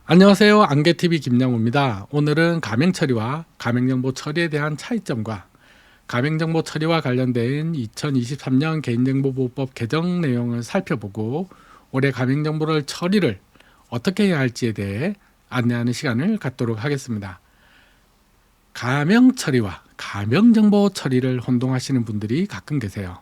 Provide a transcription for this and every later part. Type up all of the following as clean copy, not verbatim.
안녕하세요. 안개TV 김양호입니다. 오늘은 가맹 처리와 가맹정보 처리에 대한 차이점과 가맹정보 처리와 관련된 2023년 개인정보보호법 개정 내용을 살펴보고 올해 가맹정보를 처리를 어떻게 해야 할지에 대해 안내하는 시간을 갖도록 하겠습니다. 가명 처리와 가명정보 처리를 혼동하시는 분들이 가끔 계세요.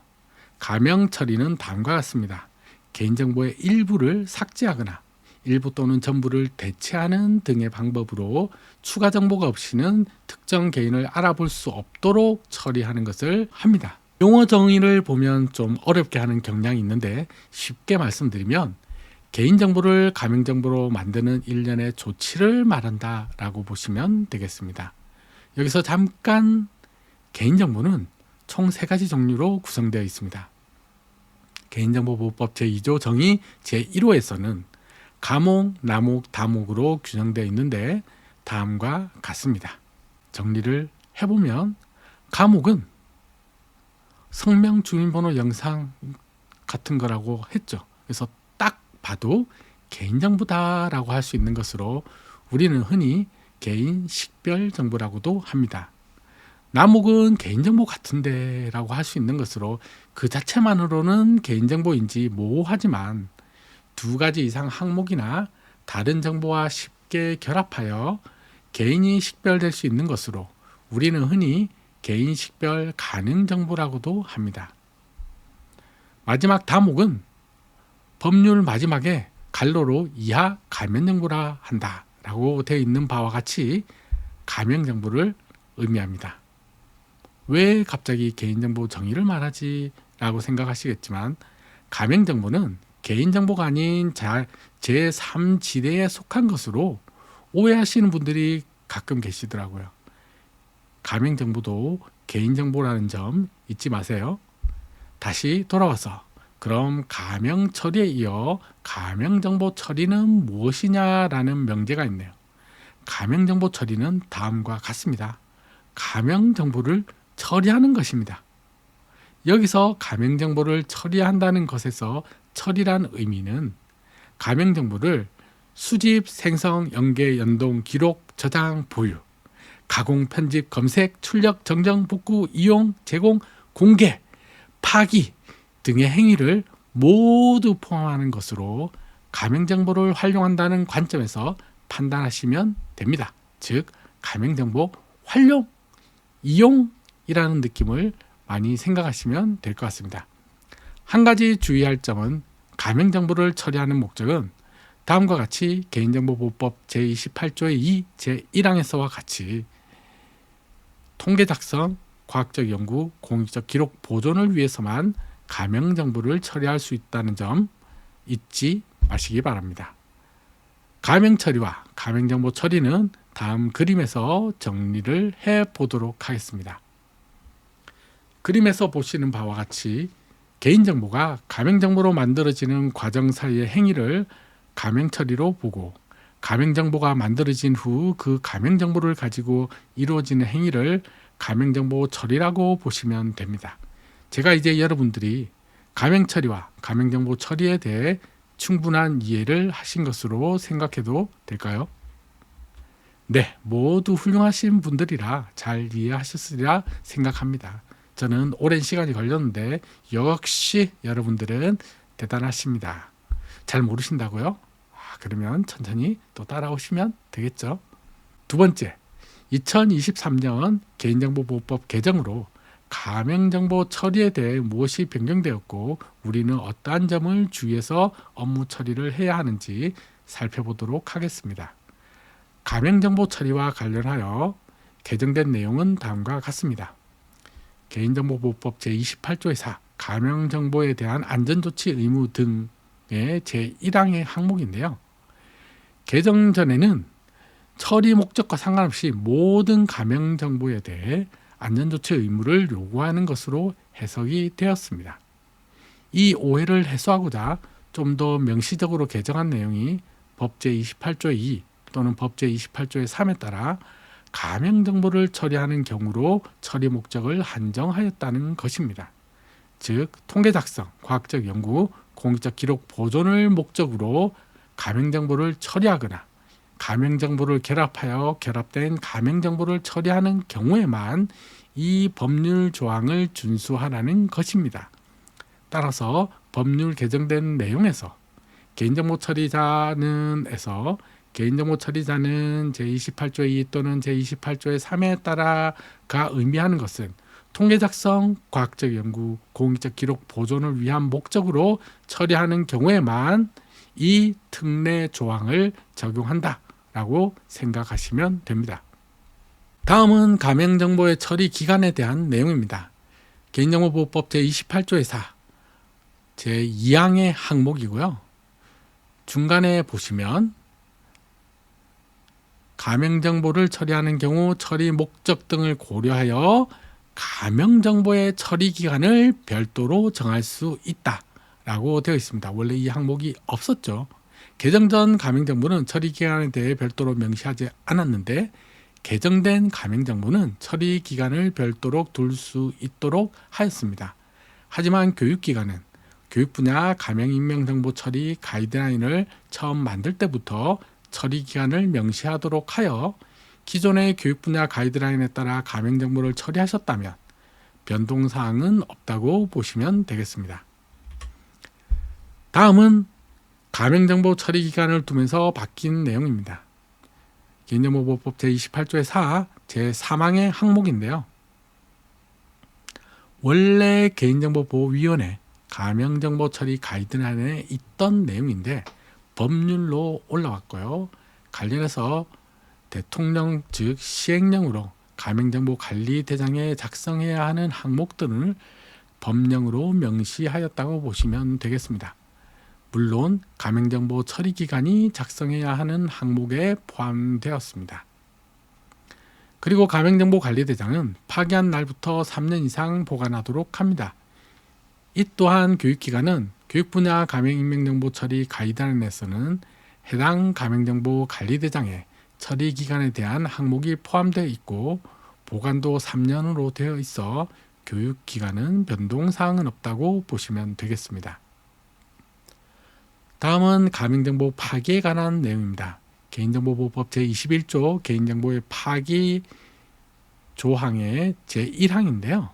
가명 처리는 다음과 같습니다. 개인정보의 일부를 삭제하거나 일부 또는 전부를 대체하는 등의 방법으로 추가 정보가 없이는 특정 개인을 알아볼 수 없도록 처리하는 것을 합니다. 용어 정의를 보면 좀 어렵게 하는 경향이 있는데 쉽게 말씀드리면 개인정보를 가명정보로 만드는 일련의 조치를 말한다 라고 보시면 되겠습니다. 여기서 잠깐 개인정보는 총 3가지 종류로 구성되어 있습니다. 개인정보보호법 제2조 정의 제1호에서는 가목, 나목, 다목으로 규정되어 있는데 다음과 같습니다. 정리를 해보면 가목은 성명, 주민번호, 영상 같은 거라고 했죠. 그래서 딱 봐도 개인정보다라고 할 수 있는 것으로 우리는 흔히 개인 식별 정보라고도 합니다. 나목은 개인정보 같은데 라고 할 수 있는 것으로 그 자체만으로는 개인정보인지 모호하지만 2가지 이상 항목이나 다른 정보와 쉽게 결합하여 개인이 식별될 수 있는 것으로 우리는 흔히 개인 식별 가능 정보라고도 합니다. 마지막 다목은 법률 마지막에 갈로로 이하 가면정보라 한다 라고 되어 있는 바와 같이 가명정보를 의미합니다. 왜 갑자기 개인정보 정의를 말하지? 라고 생각하시겠지만 가명정보는 개인정보가 아닌 제3지대에 속한 것으로 오해하시는 분들이 가끔 계시더라고요. 가명정보도 개인정보라는 점 잊지 마세요. 다시 돌아와서 그럼 가명 처리에 이어 가명정보 처리는 무엇이냐라는 명제가 있네요. 가명정보 처리는 다음과 같습니다. 가명정보를 처리하는 것입니다. 여기서 가명정보를 처리한다는 것에서 처리란 의미는 가명정보를 수집, 생성, 연계, 연동, 기록, 저장, 보유, 가공, 편집, 검색, 출력, 정정, 복구, 이용, 제공, 공개, 파기 등의 행위를 모두 포함하는 것으로 가명정보를 활용한다는 관점에서 판단하시면 됩니다. 즉, 가명정보 활용, 이용이라는 느낌을 많이 생각하시면 될 것 같습니다. 한 가지 주의할 점은 가명정보를 처리하는 목적은 다음과 같이 개인정보보호법 제28조의 2, 제1항에서와 같이 통계 작성, 과학적 연구, 공익적 기록 보존을 위해서만 가명정보를 처리할 수 있다는 점 잊지 마시기 바랍니다. 가명 처리와 가명정보 처리는 다음 그림에서 정리를 해보도록 하겠습니다. 그림에서 보시는 바와 같이 개인정보가 가명정보로 만들어지는 과정 사이의 행위를 가명처리로 보고 가명정보가 만들어진 후 그 가명정보를 가지고 이루어지는 행위를 가명정보 처리라고 보시면 됩니다. 제가 이제 여러분들이 가명처리와 가명정보 처리에 대해 충분한 이해를 하신 것으로 생각해도 될까요? 네, 모두 훌륭하신 분들이라 잘 이해하셨으리라 생각합니다. 저는 오랜 시간이 걸렸는데 역시 여러분들은 대단하십니다. 잘 모르신다고요? 그러면 천천히 또 따라오시면 되겠죠. 두 번째, 2023년 개인정보보호법 개정으로 가명정보 처리에 대해 무엇이 변경되었고 우리는 어떠한 점을 주의해서 업무 처리를 해야 하는지 살펴보도록 하겠습니다. 가명정보 처리와 관련하여 개정된 내용은 다음과 같습니다. 개인정보보호법 제28조의 4 가명정보에 대한 안전조치 의무 등의 제1항의 항목인데요. 개정 전에는 처리 목적과 상관없이 모든 가명정보에 대해 안전조치 의무를 요구하는 것으로 해석이 되었습니다. 이 오해를 해소하고자 좀 더 명시적으로 개정한 내용이 법 제28조의 2 또는 법 제28조의 3에 따라 가명정보를 처리하는 경우로 처리 목적을 한정하였다는 것입니다. 즉, 통계 작성, 과학적 연구, 공익적 기록 보존을 목적으로 가명정보를 처리하거나 가맹정보를 결합하여 결합된 가맹정보를 처리하는 경우에만 이 법률 조항을 준수하라는 것입니다. 따라서 법률 개정된 내용에서 개인정보 처리자는 제28조의 2 또는 제28조의 3에 따라가 의미하는 것은 통계 작성, 과학적 연구, 공익적 기록 보존을 위한 목적으로 처리하는 경우에만 이 특례 조항을 적용한다라고 생각하시면 됩니다. 다음은 가맹정보의 처리 기간에 대한 내용입니다. 개인정보보호법 제28조의 4 제2항의 항목이고요. 중간에 보시면 가맹정보를 처리하는 경우 처리 목적 등을 고려하여 가맹정보의 처리 기간을 별도로 정할 수 있다라고 되어 있습니다. 원래 이 항목이 없었죠. 개정 전 가맹정보는 처리 기간에 대해 별도로 명시하지 않았는데 개정된 가맹정보는 처리 기간을 별도로 둘 수 있도록 하였습니다. 하지만 교육기관은 교육 분야 가맹인명정보 처리 가이드라인을 처음 만들 때부터 처리 기간을 명시하도록 하여 기존의 교육 분야 가이드라인에 따라 가맹정보를 처리하셨다면 변동사항은 없다고 보시면 되겠습니다. 다음은 가맹정보 처리 기간을 두면서 바뀐 내용입니다. 개인정보보호법 제28조의 4 제3항의 항목인데요. 원래 개인정보보호위원회 가맹정보 처리 가이드라인에 있던 내용인데 법률로 올라왔고요. 관련해서 대통령 즉 시행령으로 가맹정보관리대장에 작성해야 하는 항목들을 법령으로 명시하였다고 보시면 되겠습니다. 물론 가맹정보 처리 기간이 작성해야 하는 항목에 포함되었습니다. 그리고 가맹정보관리대장은 파기한 날부터 3년 이상 보관하도록 합니다. 이 또한 교육기관은 교육분야 가맹인명정보 처리 가이드라인에서는 해당 가맹정보관리대장에 처리 기간에 대한 항목이 포함되어 있고 보관도 3년으로 되어 있어 교육기간은 변동사항은 없다고 보시면 되겠습니다. 다음은 가맹정보 파기에 관한 내용입니다. 개인정보보호법 제21조 개인정보의 파기 조항의 제1항인데요.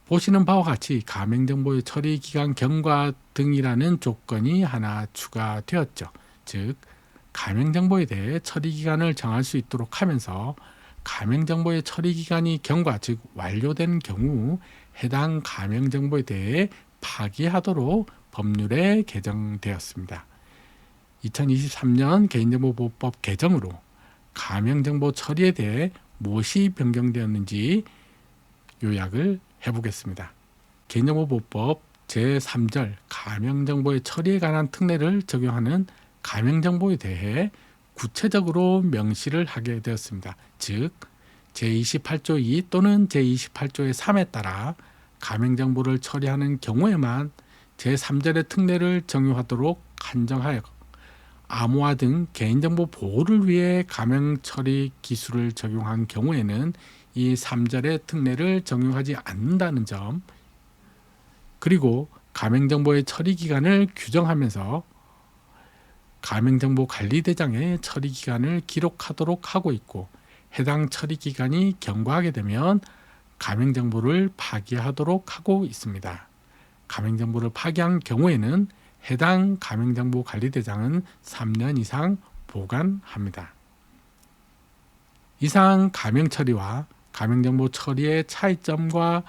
보시는 바와 같이 가맹정보의 처리기간 경과 등이라는 조건이 하나 추가되었죠. 즉 가맹정보에 대해 처리기간을 정할 수 있도록 하면서 가맹정보의 처리기간이 경과 즉 완료된 경우 해당 가맹정보에 대해 파기하도록 법률에 개정되었습니다. 2023년 개인정보보호법 개정으로 가맹정보 처리에 대해 무엇이 변경되었는지 요약을 해보겠습니다. 개인정보보호법 제3절 가맹정보의 처리에 관한 특례를 적용하는 가맹정보에 대해 구체적으로 명시를 하게 되었습니다. 즉 제28조 2 또는 제28조의 3에 따라 가맹정보를 처리하는 경우에만 제3절의 특례를 적용하도록 한정하여 암호화 등 개인정보 보호를 위해 가맹처리 기술을 적용한 경우에는 이 3절의 특례를 적용하지 않는다는 점, 그리고 가맹정보의 처리 기간을 규정하면서 가맹정보관리대장의 처리 기간을 기록하도록 하고 있고 해당 처리 기간이 경과하게 되면 가맹정보를 파기하도록 하고 있습니다. 가맹정보를 파기한 경우에는 해당 가맹정보관리대장은 3년 이상 보관합니다. 이상 가맹처리와 가맹정보 처리의 차이점과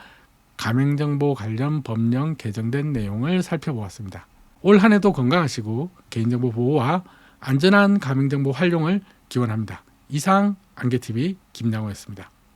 가맹정보 관련 법령 개정된 내용을 살펴보았습니다. 올 한 해도 건강하시고 개인정보 보호와 안전한 가맹정보 활용을 기원합니다. 이상 안개TV 김양호였습니다.